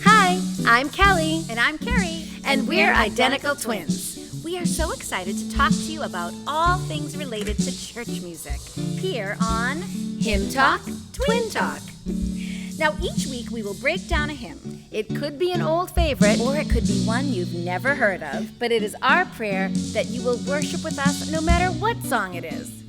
Hi, I'm Kellie. And I'm Kerrie. And we're identical twins. We are so excited to talk to you about all things related to church music here on Hymn Talk, Twin Talk. Now, each week we will break down a hymn. It could be an old favorite, Or it could be one you've never heard of. but it is our prayer that you will worship with us no matter what song it is.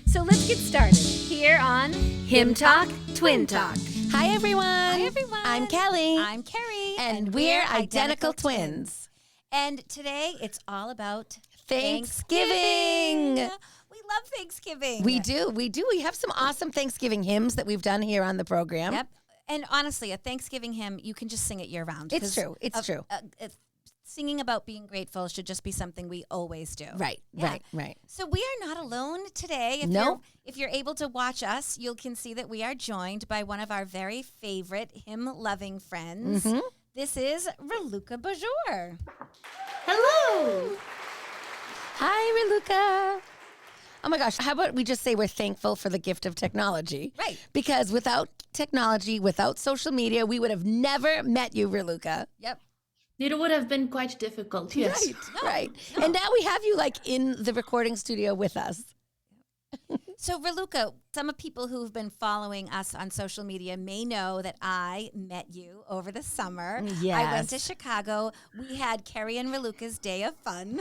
So let's get started here on Hymn Talk, Twin Talk. Hi, everyone. Hi, everyone. I'm Kellie. I'm Kerrie. And we're identical twins. And today it's all about Thanksgiving. We love Thanksgiving. We do. We have some awesome Thanksgiving hymns that we've done here on the program. Yep. And honestly, a Thanksgiving hymn, you can just sing it year round. It's true. It's true. Singing about being grateful should just be something we always do. Right. So we are not alone today. If you're able to watch us, you can see that we are joined by one of our very favorite hymn-loving friends. Mm-hmm. This is Raluca Bojor. Hello. Hi, Raluca. Oh my gosh, how about we just say we're thankful for the gift of technology? Right. Because without technology, without social media, we would have never met you, Raluca. Yep. It would have been quite difficult, yes. Right. And now we have you in the recording studio with us. So, Raluca, some of people who've been following us on social media may know that I met you over the summer. Yes. I went to Chicago. We had Kerrie and Raluca's Day of Fun.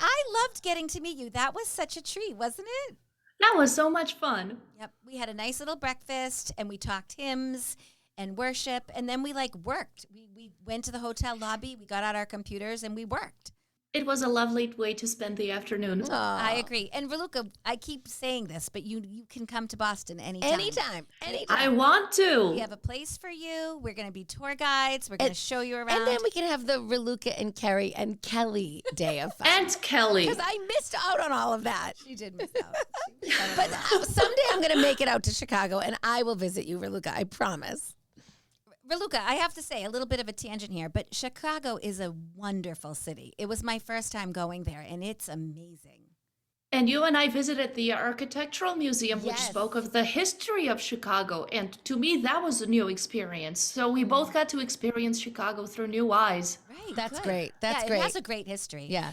I loved getting to meet you. That was such a treat, wasn't it? That was so much fun. Yep. We had a nice little breakfast and we talked hymns and worship, and then we worked. We went to the hotel lobby, we got out our computers, and we worked. It was a lovely way to spend the afternoon. I agree. And Raluca, I keep saying this, but you can come to Boston anytime. Anytime. I want to. We have a place for you. We're going to be tour guides. We're going to show you around. And then we can have the Raluca and Kerrie and Kellie Day of Fun. And Kellie. Because I missed out on all of that. She did miss out. But someday I'm going to make it out to Chicago, and I will visit you, Raluca. I promise. Raluca, I have to say, a little bit of a tangent here, but Chicago is a wonderful city. It was my first time going there, and it's amazing. And you and I visited the Architectural Museum, which Yes. spoke of the history of Chicago. And to me, that was a new experience. So we both got to experience Chicago through new eyes. Right. That's good. great. That's It great. has a great history. Yeah.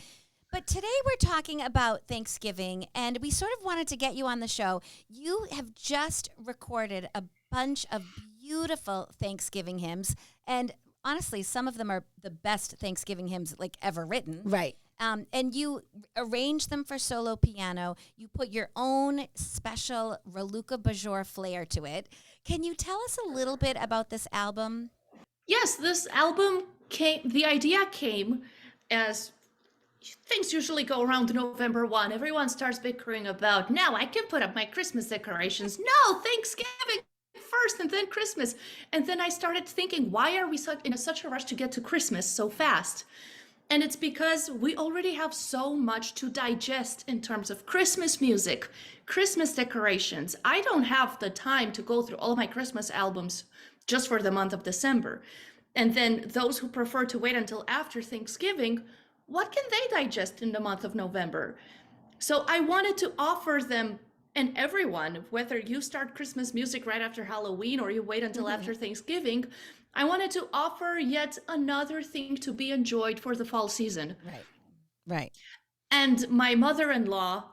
But today we're talking about Thanksgiving, and we sort of wanted to get you on the show. You have just recorded a bunch of beautiful Thanksgiving hymns, and honestly, some of them are the best Thanksgiving hymns ever written. Right. And you arrange them for solo piano. You put your own special Raluca Bojor flair to it. Can you tell us a little bit about this album? Yes, this album the idea came as things usually go around November 1. Everyone starts bickering about, now I can put up my Christmas decorations. No, Thanksgiving first and then Christmas. And then I started thinking, why are we in such a rush to get to Christmas so fast? And it's because we already have so much to digest in terms of Christmas music, Christmas decorations. I don't have the time to go through all my Christmas albums just for the month of December. And then those who prefer to wait until after Thanksgiving, what can they digest in the month of November? So I wanted to offer them and everyone, whether you start Christmas music right after Halloween or you wait until after Thanksgiving, I wanted to offer yet another thing to be enjoyed for the fall season. Right. And my mother-in-law,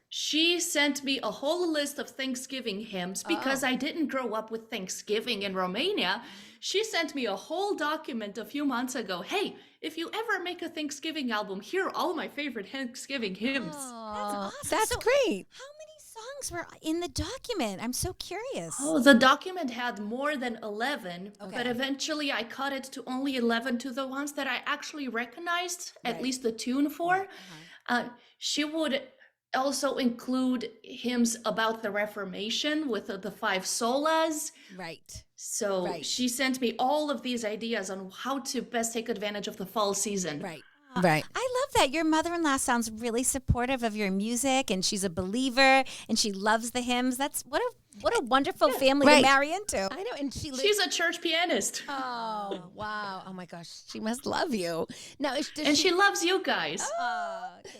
she sent me a whole list of Thanksgiving hymns because I didn't grow up with Thanksgiving in Romania. She sent me a whole document a few months ago. Hey, if you ever make a Thanksgiving album, here are all my favorite Thanksgiving hymns. That's awesome. That's So great. How many songs were in the document? I'm so curious. Oh, the document had more than 11, Okay. but eventually I cut it to only 11 to the ones that I actually recognized, at least the tune for. She would also include hymns about the Reformation with the five solas. Right. So she sent me all of these ideas on how to best take advantage of the fall season. Right. Right. I love that. Your mother-in-law sounds really supportive of your music, and she's a believer, and she loves the hymns. That's what a wonderful family to marry into. I know, and she's a church pianist. Oh, wow. Oh my gosh, she must love you. Now, she loves you guys.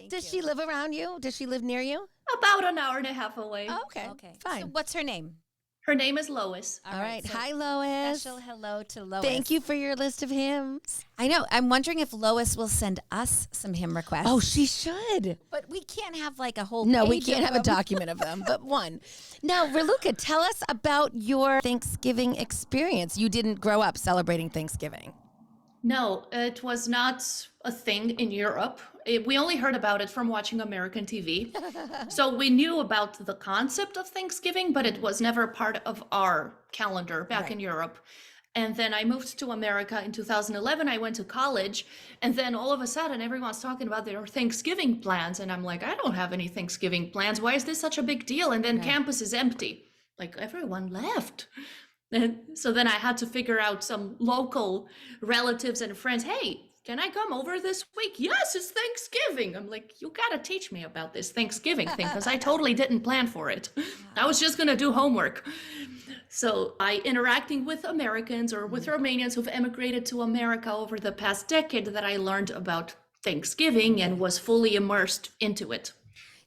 Does she live around you? Does she live near you? About an hour and a half away. Oh, okay. Okay. Fine. So what's her name? Her name is Lois. All right. so Hi, Lois. Special hello to Lois. Thank you for your list of hymns. I know. I'm wondering if Lois will send us some hymn requests. Oh, she should. But we can't have like a whole No, we page can't of have a them. document of them, but one. Now, Raluca, tell us about your Thanksgiving experience. You didn't grow up celebrating Thanksgiving. No, it was not a thing in Europe. We only heard about it from watching American TV. So we knew about the concept of Thanksgiving, but it was never part of our calendar back in Europe. And then I moved to America in 2011. I went to college, and then all of a sudden everyone's talking about their Thanksgiving plans. And I'm like, I don't have any Thanksgiving plans. Why is this such a big deal? And then campus is empty. Like everyone left. And so then I had to figure out some local relatives and friends. Hey, can I come over this week? Yes, it's Thanksgiving. I'm like, you got to teach me about this Thanksgiving thing because I totally didn't plan for it. I was just going to do homework. So by interacting with Americans or with Romanians who've emigrated to America over the past decade that I learned about Thanksgiving and was fully immersed into it.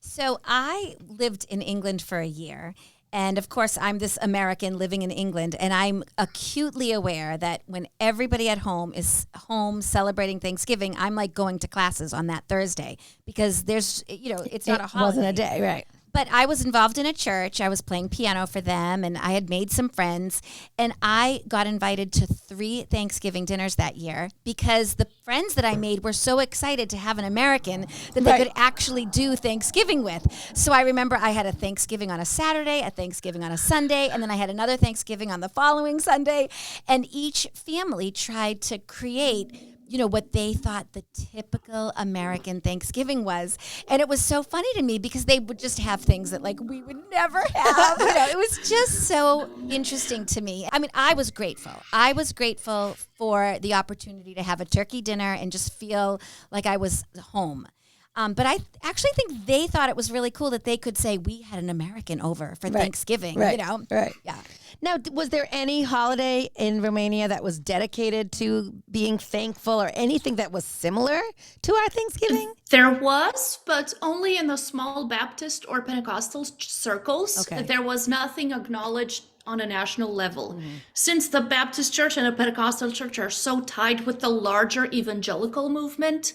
So I lived in England for a year. And of course, I'm this American living in England, and I'm acutely aware that when everybody at home is home celebrating Thanksgiving, I'm like going to classes on that Thursday because there's, it's not a holiday. It wasn't a day, right? But I was involved in a church. I was playing piano for them, and I had made some friends. And I got invited to 3 Thanksgiving dinners that year because the friends that I made were so excited to have an American that they could actually do Thanksgiving with. So I remember I had a Thanksgiving on a Saturday, a Thanksgiving on a Sunday, and then I had another Thanksgiving on the following Sunday. And each family tried to create what they thought the typical American Thanksgiving was. And it was so funny to me because they would just have things that like we would never have. It was just so interesting to me. I mean, I was grateful. I was grateful for the opportunity to have a turkey dinner and just feel like I was home. But I actually think they thought it was really cool that they could say we had an American over for Thanksgiving, Right. Right. Yeah. Now, was there any holiday in Romania that was dedicated to being thankful or anything that was similar to our Thanksgiving? There was, but only in the small Baptist or Pentecostal circles. Okay. There was nothing acknowledged on a national level. Since the Baptist church and the Pentecostal church are so tied with the larger evangelical movement,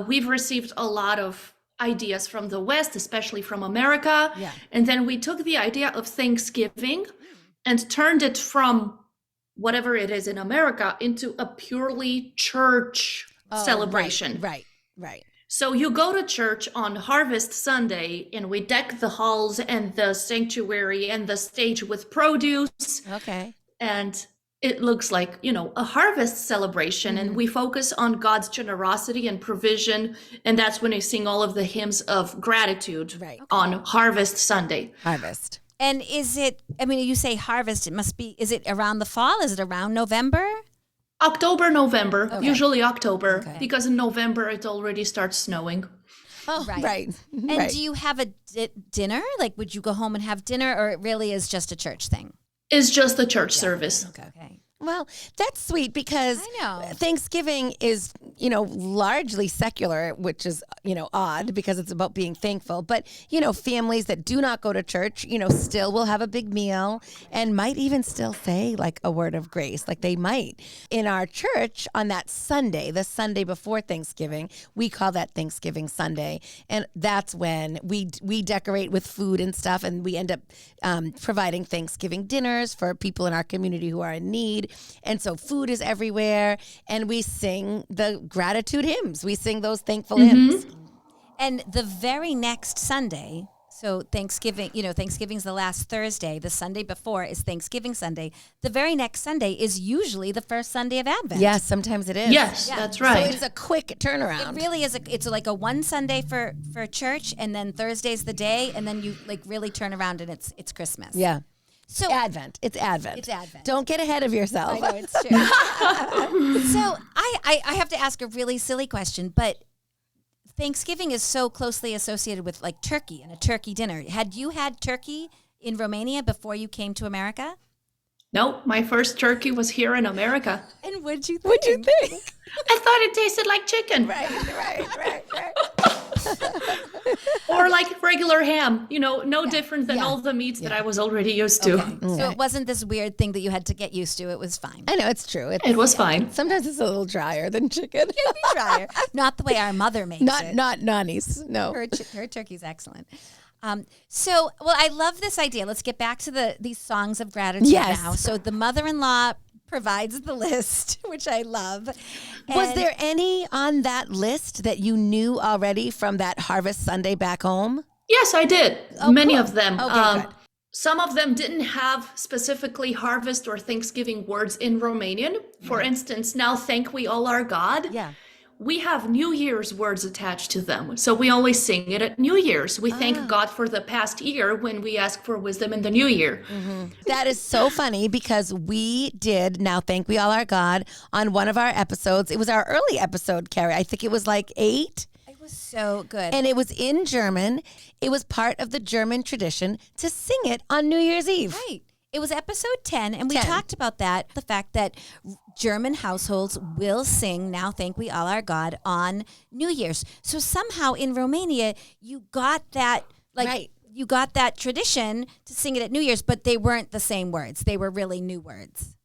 we've received a lot of ideas from the West, especially from America. Yeah. And then we took the idea of Thanksgiving and turned it from whatever it is in America into a purely church celebration. Right. So you go to church on Harvest Sunday and we deck the halls and the sanctuary and the stage with produce. Okay. And it looks like, a harvest celebration. And we focus on God's generosity and provision. And that's when we sing all of the hymns of gratitude on Harvest Sunday. Harvest. And you say harvest, is it around the fall? Is it around November? October, November, usually October, because in November it already starts snowing. Oh, right. And do you have a dinner? Like, would you go home and have dinner, or it really is just a church thing? It's just a church service. Okay. Well, that's sweet because I know. Thanksgiving is, largely secular, which is, odd because it's about being thankful. But, families that do not go to church, still will have a big meal and might even still say like a word of grace, like they might. In our church on that Sunday, the Sunday before Thanksgiving, we call that Thanksgiving Sunday. And that's when we decorate with food and stuff. And we end up providing Thanksgiving dinners for people in our community who are in need. And so food is everywhere, and we sing the gratitude hymns. We sing those thankful hymns. And the very next Sunday, so Thanksgiving, Thanksgiving's the last Thursday. The Sunday before is Thanksgiving Sunday. The very next Sunday is usually the first Sunday of Advent. Yes, sometimes it is. Yes, that's right. So it's a quick turnaround. It really is. It's like a one Sunday for church, and then Thursday's the day, and then you like really turn around and it's Christmas. Yeah. So Advent. It's Advent. It's Advent. Don't get ahead of yourself. I know, it's true. So I have to ask a really silly question, but Thanksgiving is so closely associated with like turkey and a turkey dinner. Had you had turkey in Romania before you came to America? Nope, my first turkey was here in America. And what'd you think? What'd you think? I thought it tasted like chicken. Right. Or like regular ham, no different than all the meats that I was already used to. Okay. So it wasn't this weird thing that you had to get used to. It was fine. I know, it's true. It was fine. Sometimes it's a little drier than chicken. It can be drier. Not the way our mother makes it. Not Nani's, no. Her turkey's excellent. I love this idea. Let's get back to these songs of gratitude now. So the mother-in-law provides the list, which I love. Was there any on that list that you knew already from that Harvest Sunday back home? Yes, I did. Many of them. Okay, good. Some of them didn't have specifically harvest or Thanksgiving words in Romanian. For instance, now thank we all our God. Yeah. We have New Year's words attached to them. So we always sing it at New Year's. We thank God for the past year when we ask for wisdom in the new year. That is so funny because we did Now Thank We All Our God on one of our episodes. It was our early episode, Kerrie. I think it was like 8. It was so good. And it was in German. It was part of the German tradition to sing it on New Year's Eve. Right. It was episode 10, and we 10. talked about that, the fact that German households will sing Now Thank We All Our God on New Year's. So somehow in Romania, you got that, you got that tradition to sing it at New Year's, but they weren't the same words. They were really new words.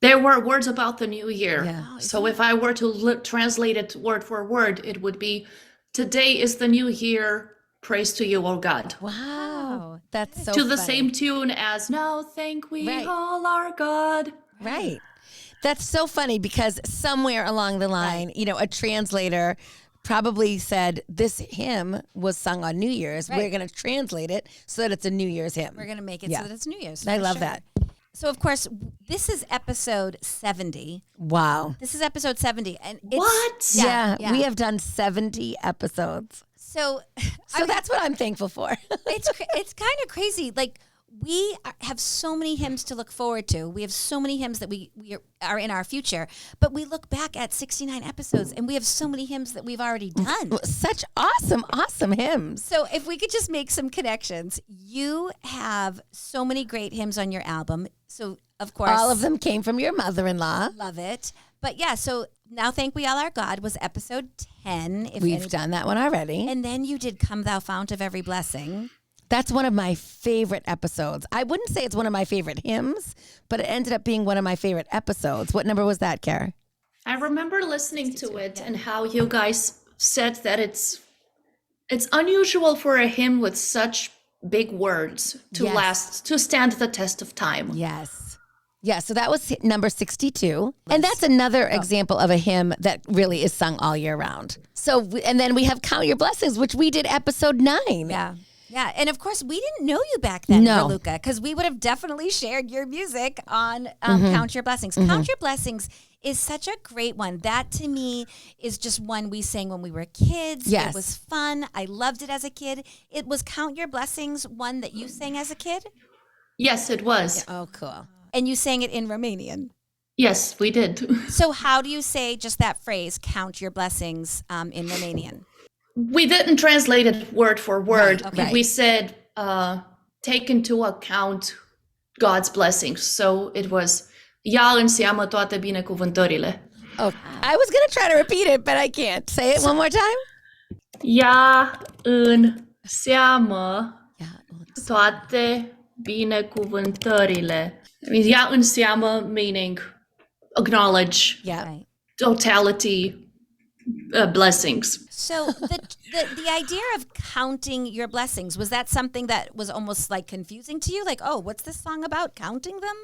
There were words about the new year. Yeah. So if I were to translate it word for word, it would be, today is the new year. Praise to you, O God. Wow. That's so to the funny. same tune as Now Thank We All Our God. Right. That's so funny because somewhere along the line, a translator probably said this hymn was sung on New Year's. We're going to translate it so that it's a New Year's hymn. We're going to make it so that it's New Year's. I for love sure. that. So, of course, this is episode 70. Wow. This is episode 70. And it's, What? Yeah, we have done 70 episodes. So That's what I'm thankful for. it's kind of crazy. Like, we have so many hymns to look forward to. We have so many hymns that we are in our future. But we look back at 69 episodes, and we have so many hymns that we've already done. Such awesome hymns. So if we could just make some connections. You have so many great hymns on your album. So, of course. All of them came from your mother-in-law. Love it. But yeah, so Now Thank We All Our God was episode 10. We've done that one already. And then you did Come Thou Fount of Every Blessing. That's one of my favorite episodes. I wouldn't say it's one of my favorite hymns, but it ended up being one of my favorite episodes. What number was that, Kerrie? I remember listening to it and how you guys said that it's unusual for a hymn with such big words to stand the test of time. Yes. Yeah, so that was number 62. And that's another example of a hymn that really is sung all year round. So, and then we have Count Your Blessings, which we did episode 9. Yeah. Yeah. And of course, we didn't know you back then, No. Raluca, because we would have definitely shared your music on Count Your Blessings. Count Your Blessings is such a great one. That to me is just one we sang when we were kids. Yes. It was fun. I loved it as a kid. It was Count Your Blessings one that you sang as a kid? Yes, it was. Oh, cool. And you sang it in Romanian. Yes, we did. So how do you say just that phrase, count your blessings, in Romanian? We didn't translate it word for word. Right, okay. We said, take into account God's blessings. So it was, ia în seamă toate binecuvântările. Oh, I was going to try to repeat it, but I can't. Say it one more time. Ia în seamă toate binecuvântările. I mean, ia în seamă meaning acknowledge Right. totality blessings. So the idea of counting your blessings, was that something that was almost like confusing to you? Like, oh, what's this song about? Counting them?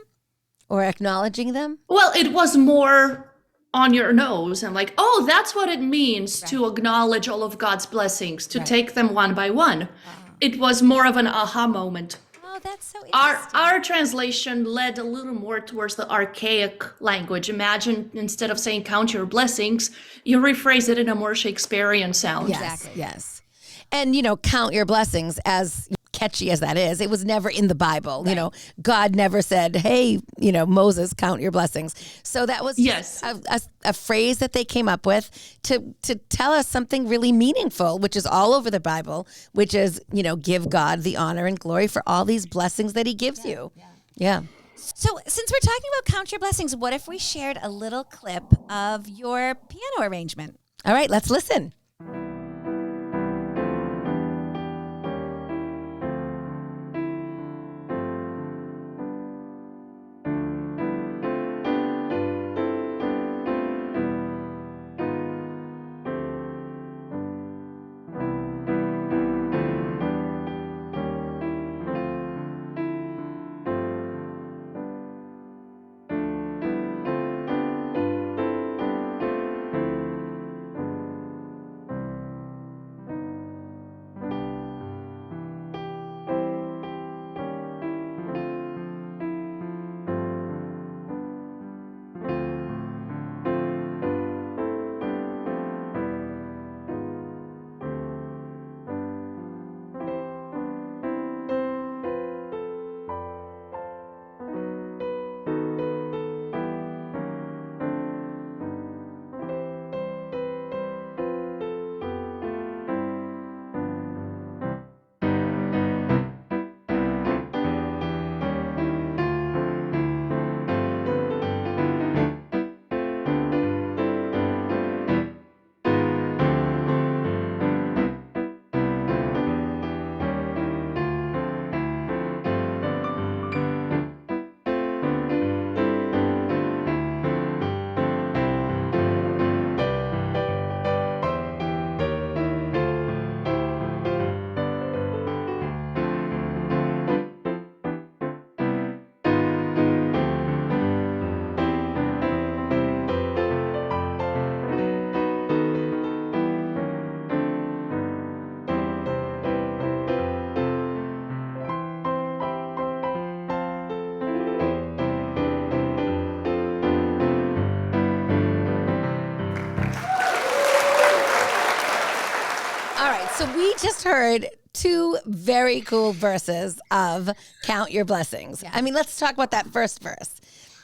Or acknowledging them. Well, it was more on your nose and like, oh, that's what it means to acknowledge all of God's blessings, to take them one by one. It was more of an aha moment. Oh, that's so interesting. Our translation led a little more towards the archaic language. Imagine instead of saying count your blessings, you rephrase it in a more Shakespearean sound. Yes, Exactly. yes. And, count your blessings, as catchy as that is. It was never in the Bible. Right. God never said, hey, Moses, count your blessings. So that was Yes. a phrase that they came up with to tell us something really meaningful, which is all over the Bible, which is, give God the honor and glory for all these blessings that he gives you. Yeah. So since we're talking about count your blessings, what if we shared a little clip of your piano arrangement? All right, let's listen. So we just heard two very cool verses of Count Your Blessings. Yeah. I mean, let's talk about that first verse.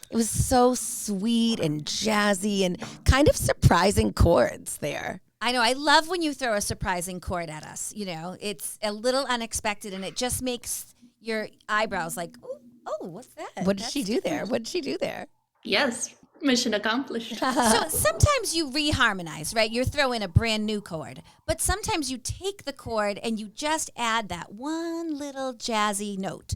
It was so sweet and jazzy and kind of surprising chords there. I know. I love when you throw a surprising chord at us. You know, it's a little unexpected, and it just makes your eyebrows like, oh, what's that? What did she do there? What did she do there? Yes, mission accomplished. So sometimes you reharmonize, right? You throw in a brand new chord, but sometimes you take the chord and you just add that one little jazzy note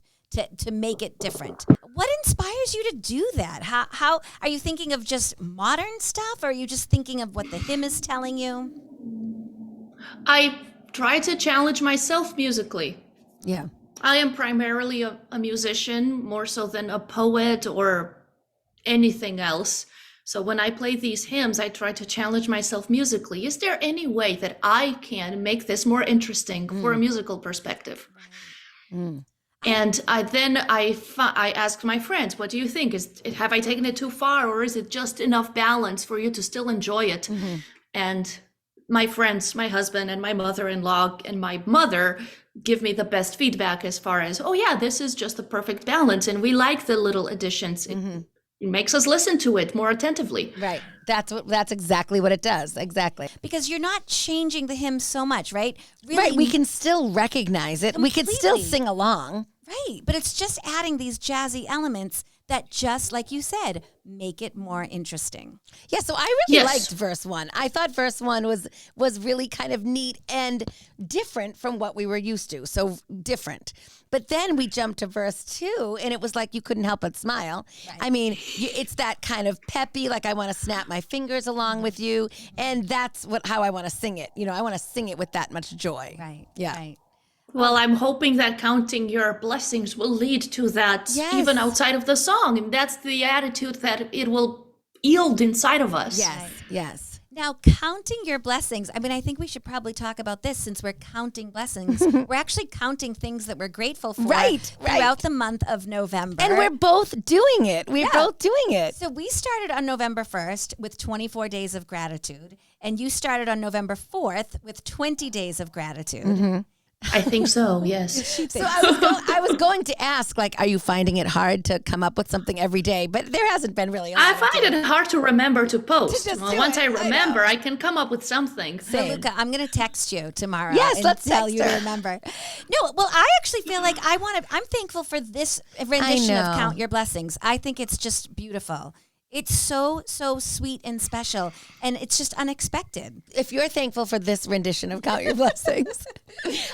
to make it different. What inspires you to do that? How are you thinking of just modern stuff, or are you just thinking of what the hymn is telling you? I try to challenge myself musically. Yeah. I am primarily a musician, more so than a poet or anything else. So when I play these hymns, I try to challenge myself musically. Is there any way that I can make this more interesting for a musical perspective? And I asked my friends, what do you think? Have I taken it too far, or is it just enough balance for you to still enjoy it? And my friends, my husband and my mother-in-law and my mother give me the best feedback as far as, oh yeah, this is just the perfect balance. And we like the little additions. It makes us listen to it more attentively. Right. That's exactly what it does. Exactly. Because you're not changing the hymn so much, right? Really, Right. We can still recognize it. We can still Completely. sing along. Right, but it's just adding these jazzy elements that just, like you said, make it more interesting. Yeah, so I really Yes. liked verse 1. I thought verse 1 was really kind of neat and different from what we were used to. So different. But then we jumped to verse 2, and it was like you couldn't help but smile. Right. I mean, it's that kind of peppy, like I want to snap my fingers along with you, and that's how I want to sing it. You know, I want to sing it with that much joy. Right. Yeah. Right. Well, I'm hoping that counting your blessings will lead to that Yes. even outside of the song. And that's the attitude that it will yield inside of us. Yes. Yes. Now, counting your blessings. I mean, I think we should probably talk about this since we're counting blessings. We're actually counting things that we're grateful for Right. throughout the month of November. And we're both doing it. We're both doing it. So we started on November 1st with 24 days of gratitude, and you started on November 4th with 20 days of gratitude. I think so, yes. So I was going to ask, like, are you finding it hard to come up with something every day? But there hasn't been really. I find it hard to remember to post. just Well, do once it. I I know. remember, I can come up with something. Raluca, I'm going to text you tomorrow. Yes, and let's tell text you her. to remember. No, well, I actually feel like I'm thankful for this rendition of know. Count Your Blessings. I think it's just beautiful. It's so sweet and special, and it's just unexpected. If you're thankful for this rendition of Count Your Blessings,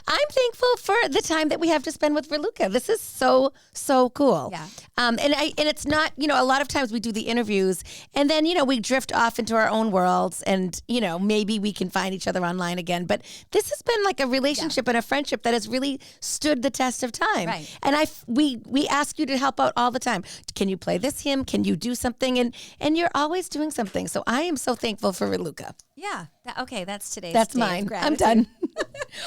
I'm thankful for the time that we have to spend with Raluca. This is so cool. Yeah. And it's not, a lot of times we do the interviews and then, we drift off into our own worlds and, maybe we can find each other online again. But this has been like a relationship and a friendship that has really stood the test of time. Right. And we ask you to help out all the time. Can you play this hymn? Can you do something? And you're always doing something. So I am so thankful for Raluca. Yeah. Okay, that's today's That's day of mine. I'm gratitude. done.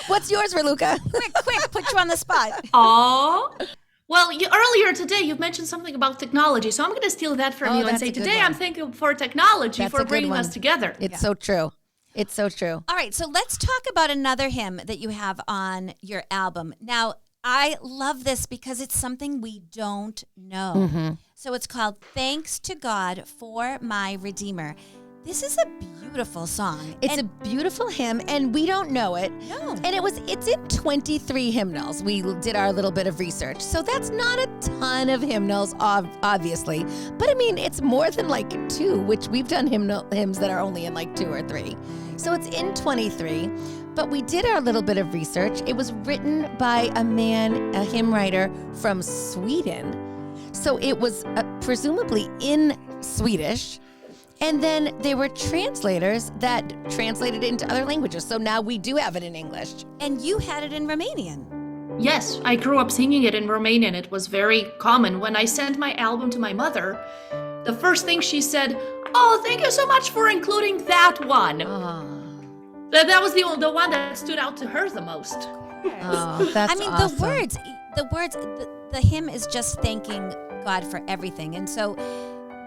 What's yours, Raluca? Quick, put you on the spot. Aww. Well, earlier today you mentioned something about technology, so I'm going to steal that from Oh, you and that's say a good today one. I'm thankful for technology That's a for good bringing one. us together. It's so true. It's so true. All right, so let's talk about another hymn that you have on your album. Now, I love this because it's something we don't know. Mm-hmm. So it's called Thanks to God for My Redeemer. This is a beautiful song. It's a beautiful hymn, and we don't know it. No. And it's in 23 hymnals. We did our little bit of research. So that's not a ton of hymnals, obviously. But I mean, it's more than like 2, which we've done hymns that are only in like 2 or 3. So it's in 23. But we did our little bit of research. It was written by a hymn writer from Sweden. So it was presumably in Swedish. And then there were translators that translated it into other languages. So now we do have it in English. And you had it in Romanian. Yes, I grew up singing it in Romanian. It was very common. When I sent my album to my mother, the first thing she said, "Oh, thank you so much for including that one." That was the one that stood out to her the most. Oh, that's I mean, awesome. the hymn is just thanking God for everything. And so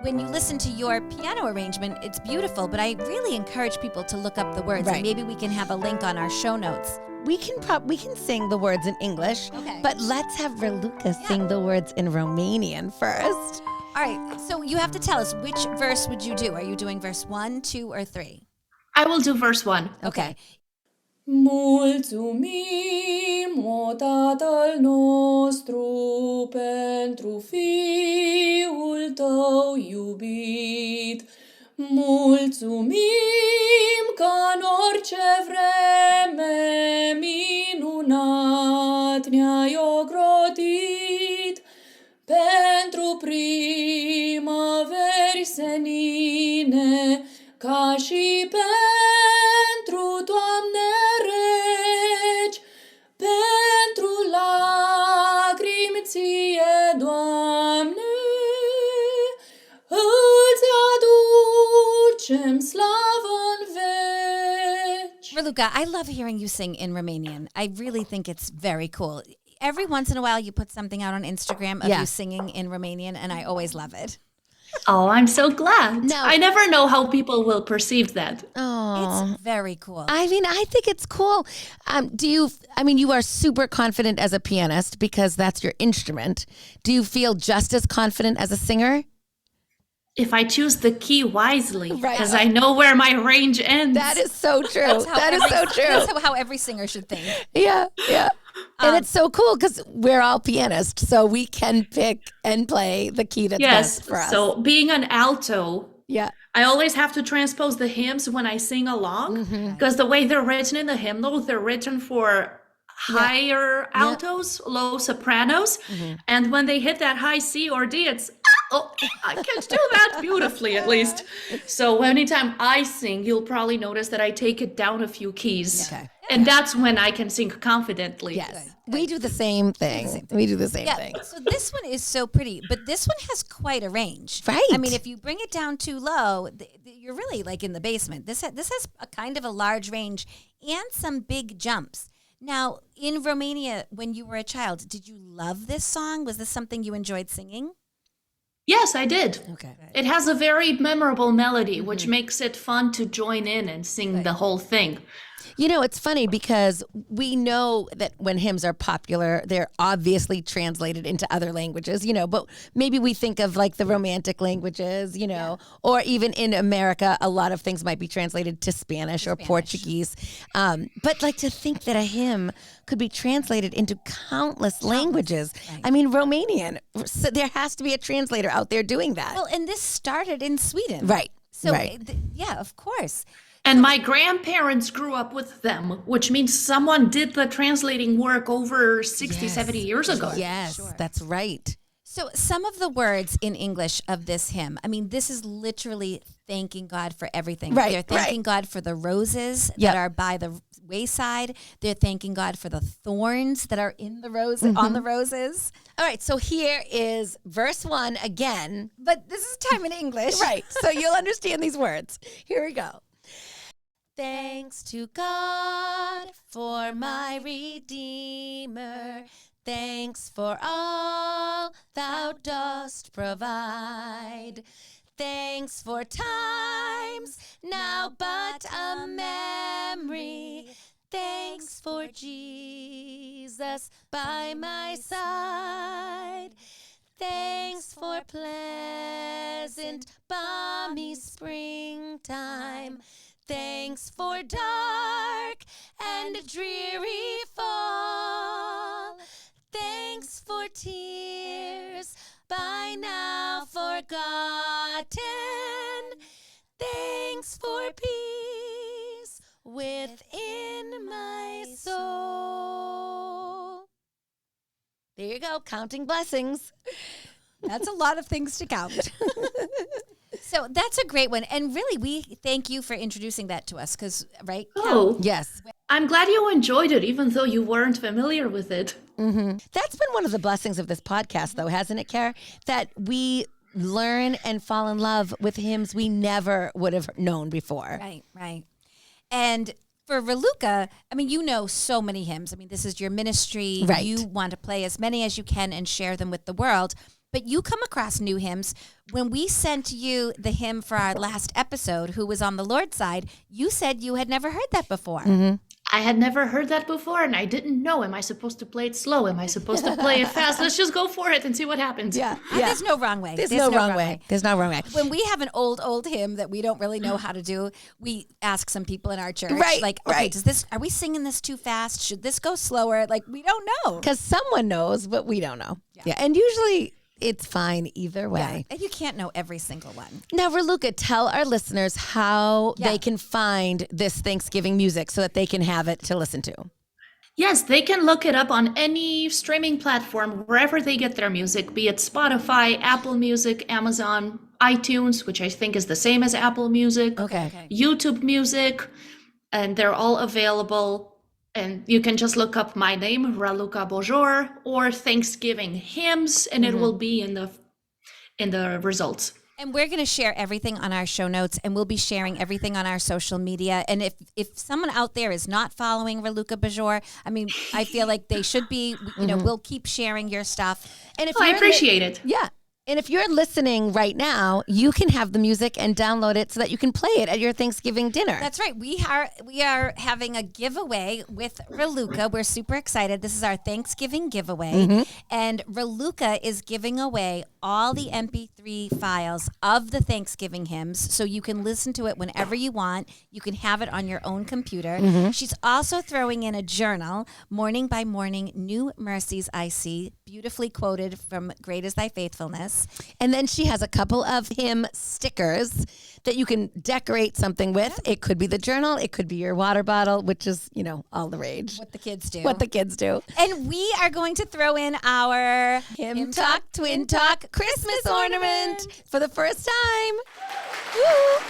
when you listen to your piano arrangement, it's beautiful, but I really encourage people to look up the words. Right. And maybe we can have a link on our show notes we can sing the words in English, Okay. but let's have Raluca sing the words in Romanian first. All right. So you have to tell us, which verse would you do? Are you doing verse 1, 2, or 3? I will do verse 1. Okay. Mulțumim, o Tatăl nostru, pentru Fiul Tău iubit. Mulțumim că în orice vreme minunat ne-ai ocrotit, pentru primăveri senine, ca și pentru toamne reci, pentru lacrimi ție, Doamne, îți aducem slavă în veci. Raluca, I love hearing you sing in Romanian. I really think it's very cool. Every once in a while, you put something out on Instagram of Yeah. you singing in Romanian, and I always love it. Oh, I'm so glad. No. I never know how people will perceive that. Oh, It's very cool. I mean, I think it's cool. You are super confident as a pianist because that's your instrument. Do you feel just as confident as a singer? If I choose the key wisely, Right. because I know where my range ends. That is so true. That is so true. That's how every singer should think. Yeah, yeah. And it's so cool because we're all pianists, so we can pick and play the key that's Yes. best for us. So being an alto, yeah. I always have to transpose the hymns when I sing along because the way they're written in the hymnal, they're written for higher altos, low sopranos. And when they hit that high C or D, it's, I can't do that beautifully at least. So anytime I sing, you'll probably notice that I take it down a few keys. Okay. And that's when I can sing confidently. Yes. We do the same thing. We do the same thing. So this one is so pretty, but this one has quite a range. Right. I mean, if you bring it down too low, you're really like in the basement. This has a kind of a large range and some big jumps. Now, in Romania, when you were a child, did you love this song? Was this something you enjoyed singing? Yes, I did. Okay. It has a very memorable melody, which makes it fun to join in and sing the whole thing. You know, it's funny because we know that when hymns are popular, they're obviously translated into other languages, but maybe we think of like the romantic languages, or even in America, a lot of things might be translated to Spanish or Portuguese. But like to think that a hymn could be translated into countless languages. Right. I mean, Romanian, so there has to be a translator out there doing that. Well, and this started in Sweden. Right. So, right. Yeah, of course. And my grandparents grew up with them, which means someone did the translating work over 60, 70 years ago. Yes, that's right. So some of the words in English of this hymn, I mean, this is literally thanking God for everything. Right, They're thanking God for the roses Yep. that are by the wayside. They're thanking God for the thorns that are in the rose on the roses. All right, so here is verse 1 again. But this is time in English. Right, so you'll understand these words. Here we go. Thanks to God for my Redeemer. Thanks for all thou dost provide. Thanks for times now but a memory. Thanks for Jesus by my side. Thanks for pleasant, balmy springtime. Thanks for dark and dreary fall. Thanks for tears by now forgotten. Thanks for peace within my soul. There you go, counting blessings. That's a lot of things to count. So that's a great one. And really, we thank you for introducing that to us because, right? Oh, Yes. I'm glad you enjoyed it, even though you weren't familiar with it. That's been one of the blessings of this podcast, though, hasn't it, Kerrie? That we learn and fall in love with hymns we never would have known before. Right, right. And for Raluca, I mean, you know so many hymns. I mean, this is your ministry. Right. You want to play as many as you can and share them with the world. But you come across new hymns. When we sent you the hymn for our last episode, who was on the Lord's side, you said you had never heard that before. I had never heard that before, and I didn't know. Am I supposed to play it slow? Am I supposed to play it fast? Let's just go for it and see what happens. Yeah. There's no wrong way. There's no wrong way. There's no wrong way. When we have an old hymn that we don't really know how to do, we ask some people in our church, Right, like, okay, right. are we singing this too fast? Should this go slower? Like, we don't know. Because someone knows, but we don't know. Yeah. And usually it's fine either way. And you can't know every single one. Now, Raluca, tell our listeners how they can find this Thanksgiving music so that they can have it to listen to. Yes, they can look it up on any streaming platform, wherever they get their music, be it Spotify, Apple Music, Amazon, iTunes, which I think is the same as Apple Music, YouTube Music, and they're all available. And you can just look up my name, Raluca Bojor, or Thanksgiving hymns, and it will be in the results. And we're going to share everything on our show notes, and we'll be sharing everything on our social media. And if someone out there is not following Raluca Bojor, I mean, I feel like they should be. You know, we'll keep sharing your stuff. And if I appreciate it. Yeah. And if you're listening right now, you can have the music and download it so that you can play it at your Thanksgiving dinner. That's right. We are having a giveaway with Raluca. We're super excited. This is our Thanksgiving giveaway. And Raluca is giving away all the MP3 files of the Thanksgiving hymns so you can listen to it whenever you want. You can have it on your own computer. She's also throwing in a journal, Morning by Morning, New Mercies I See, beautifully quoted from Great is Thy Faithfulness. And then she has a couple of hymn stickers that you can decorate something with. It could be the journal. It could be your water bottle, which is, all the rage. What the kids do. What the kids do. And we are going to throw in our Hymn Talk, Twin Talk Christmas ornament for the first time. Woo!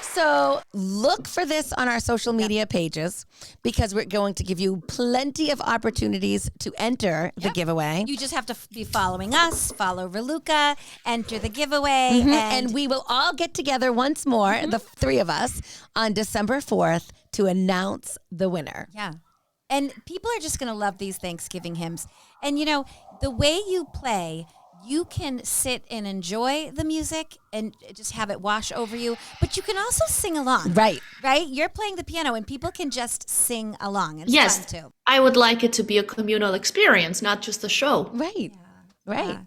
So look for this on our social media pages because we're going to give you plenty of opportunities to enter the giveaway. You just have to be following us, follow Raluca, enter the giveaway. And we will all get together once more, the three of us, on December 4th to announce the winner. Yeah. And people are just going to love these Thanksgiving hymns. And, the way you play, you can sit and enjoy the music and just have it wash over you, but you can also sing along. Right. Right? You're playing the piano and people can just sing along. And it's fun too. I would like it to be a communal experience, not just a show. Right. Right. Yeah.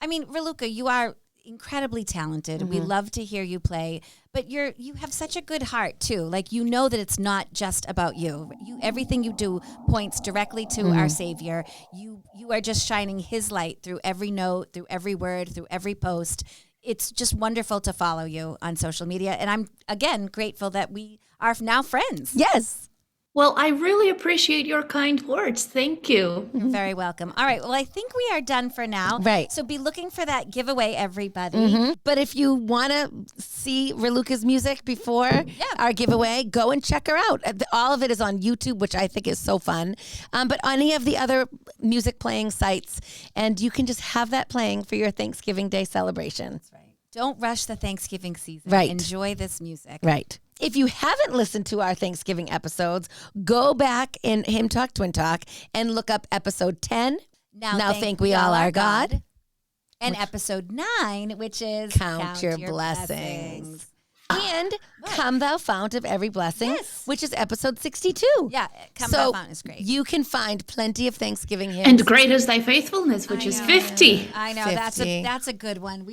I mean, Raluca, you are incredibly talented. We love to hear you play, but you have such a good heart too. Like that it's not just about you. Everything you do points directly to our Savior. You are just shining His light through every note, through every word, through every post. It's just wonderful to follow you on social media, and I'm again grateful that we are now friends. Yes. Well, I really appreciate your kind words. Thank you. You're very welcome. All right. Well, I think we are done for now. Right. So be looking for that giveaway, everybody. But if you want to see Raluca's music before our giveaway, go and check her out. All of it is on YouTube, which I think is so fun. But any of the other music playing sites, and you can just have that playing for your Thanksgiving Day celebration. That's right. Don't rush the Thanksgiving season. Right. Enjoy this music. Right. If you haven't listened to our Thanksgiving episodes, go back in Hymn Talk, Twin Talk, and look up episode 10. Now thank we all our God. And episode 9, which is Count your blessings. And Come Thou Fount of Every Blessing, which is episode 62. Yeah, Come Thou Fount is great. You can find plenty of Thanksgiving hymns. And Great is Thy Faithfulness, which is 50. I know, 50. that's a good one.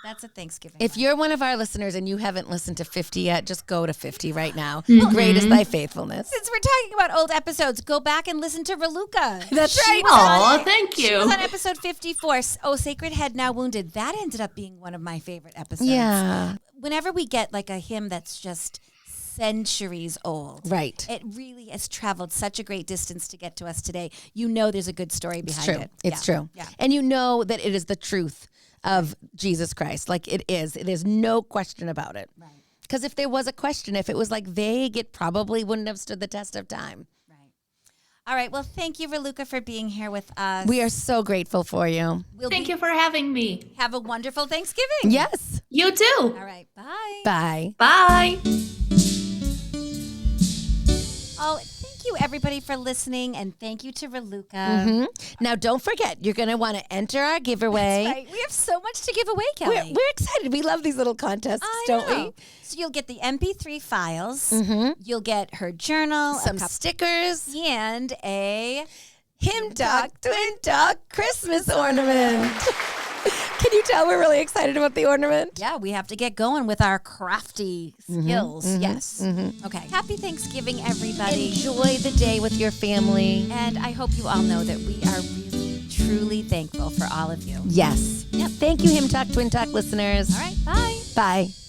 That's a Thanksgiving If one. you're one of our listeners and you haven't listened to 50 yet, just go to 50 right now. Great is Thy Faithfulness. Since we're talking about old episodes, go back and listen to Raluca. That's right. Oh, thank you. She was on episode 54, Oh, Sacred Head Now Wounded. That ended up being one of my favorite episodes. Yeah. Whenever we get like a hymn that's just centuries old. Right. It really has traveled such a great distance to get to us today. There's a good story behind it. It's true. Yeah. And that it is the truth of Jesus Christ. Like it is. There's no question about it. Right. Because if there was a question, if it was like vague, it probably wouldn't have stood the test of time. Right. All right. Well, thank you, Raluca, for being here with us. We are so grateful for you. Thank you for having me. Have a wonderful Thanksgiving. Yes. You too. All right. Bye. Bye. Bye. Oh, thank thank you, everybody, for listening. And thank you to Raluca. Now, don't forget, you're going to want to enter our giveaway. That's right. We have so much to give away, Kelly. We're excited. We love these little contests, don't we? So you'll get the MP3 files. You'll get her journal, Some stickers, and a Hymn Talk Twin Talk Christmas ornament. Can you tell we're really excited about the ornament? Yeah, we have to get going with our crafty skills. Yes. Okay. Happy Thanksgiving, everybody. Enjoy the day with your family. And I hope you all know that we are really, truly thankful for all of you. Yes. Yep. Thank you, Hymn Talk Twin Talk listeners. All right. Bye. Bye.